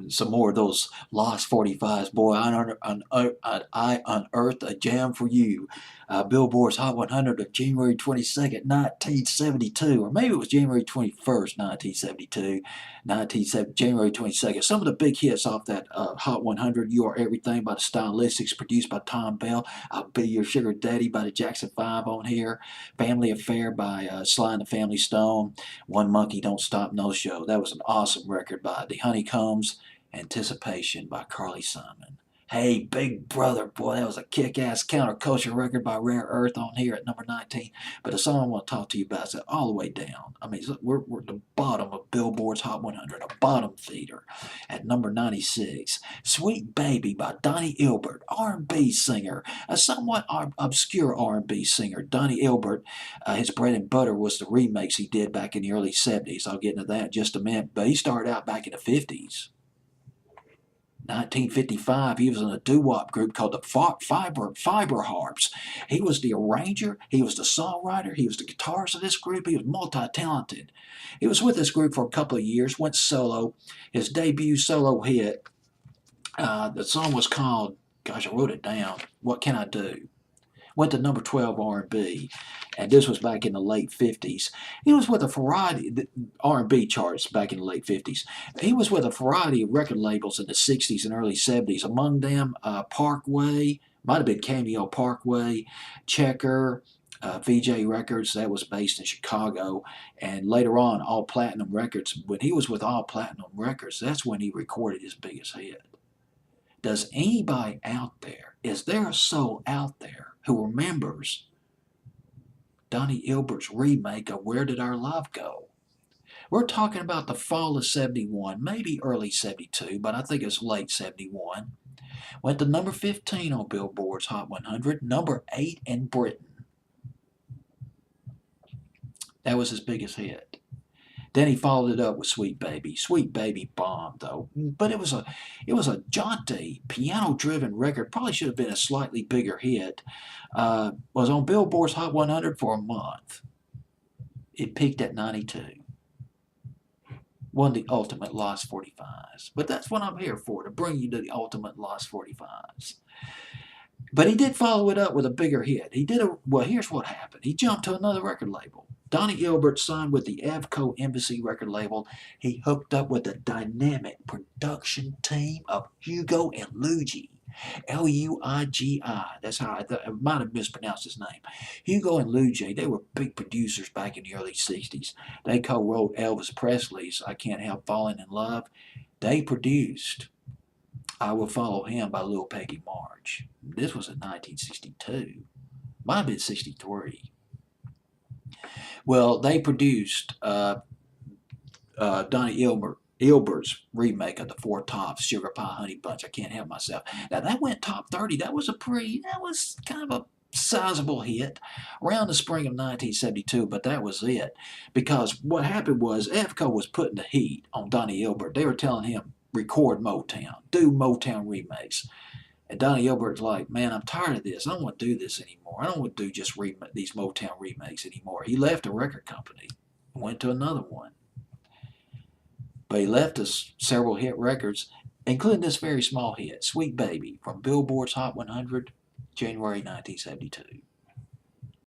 Some more of those Lost 45s. Boy, I unearthed a gem for you. Billboard's Hot 100 of January 22nd, 1972. Or maybe it was January 21st, 1972. January 22nd. Some of the big hits off that Hot 100. You Are Everything by the Stylistics, produced by Tom Bell. I'll Be Your Sugar Daddy by the Jackson 5 on here. Family Affair by Sly and the Family Stone. One Monkey Don't Stop No Show. That was an awesome record by the Honeycombs. Anticipation by Carly Simon. Hey, Big Brother, boy, that was a kick-ass counterculture record by Rare Earth on here at number 19. But the song I want to talk to you about is all the way down. I mean, we're at the bottom of Billboard's Hot 100, a bottom feeder at number 96. Sweet Baby by Donnie Elbert, R&B singer, a somewhat obscure R&B singer. Donnie Elbert, his bread and butter was the remakes he did back in the early 70s. I'll get into that in just a minute. But he started out back in the 50s. 1955, he was in a doo-wop group called the Fiber Harps. He was the arranger, he was the songwriter, he was the guitarist of this group. He was multi-talented. He was with this group for a couple of years, went solo. His debut solo hit, the song was called, gosh, I wrote it down, What Can I Do? Went to number 12 R&B, and this was back in the late 50s. He was with a variety of R&B charts back in the late 50s. He was with a variety of record labels in the 60s and early 70s. Among them, Parkway, might have been Cameo Parkway, Checker, VJ Records, that was based in Chicago, and later on, All Platinum Records. When he was with All Platinum Records, that's when he recorded his biggest hit. Does anybody out there, is there a soul out there who remembers Donnie Elbert's remake of Where Did Our Love Go? We're talking about the fall of 71, maybe early 72, but I think it's late 71. Went to number 15 on Billboard's Hot 100, number 8 in Britain. That was his biggest hit. Then he followed it up with Sweet Baby. Sweet Baby bombed though, but it was a jaunty, piano-driven record. Probably should have been a slightly bigger hit. Was on Billboard's Hot 100 for a month. It peaked at 92. Won the ultimate Lost 45s. But that's what I'm here for, to bring you to the ultimate Lost 45s. But he did follow it up with a bigger hit. Well, here's what happened. He jumped to another record label. Donnie Elbert signed with the Avco Embassy record label. He hooked up with the dynamic production team of Hugo and Luigi. Luigi. That's how I might have mispronounced his name. Hugo and Luigi, they were big producers back in the early 60s. They co-wrote Elvis Presley's I Can't Help Falling in Love. They produced I Will Follow Him by Lil Peggy March. This was in 1962. Might have been 63. Well, they produced Donnie Elbert's remake of the Four Tops, Sugar Pie Honey Bunch. I Can't Help Myself. Now that went top 30. That was kind of a sizable hit around the spring of 1972, but that was it. Because what happened was Avco was putting the heat on Donnie Elbert. They were telling him, record Motown, do Motown remakes. And Donnie Elbert's like, man, I'm tired of this. I don't want to do this anymore. I don't want to do just these Motown remakes anymore. He left a record company and went to another one. But he left us several hit records, including this very small hit, Sweet Baby, from Billboard's Hot 100, January 1972.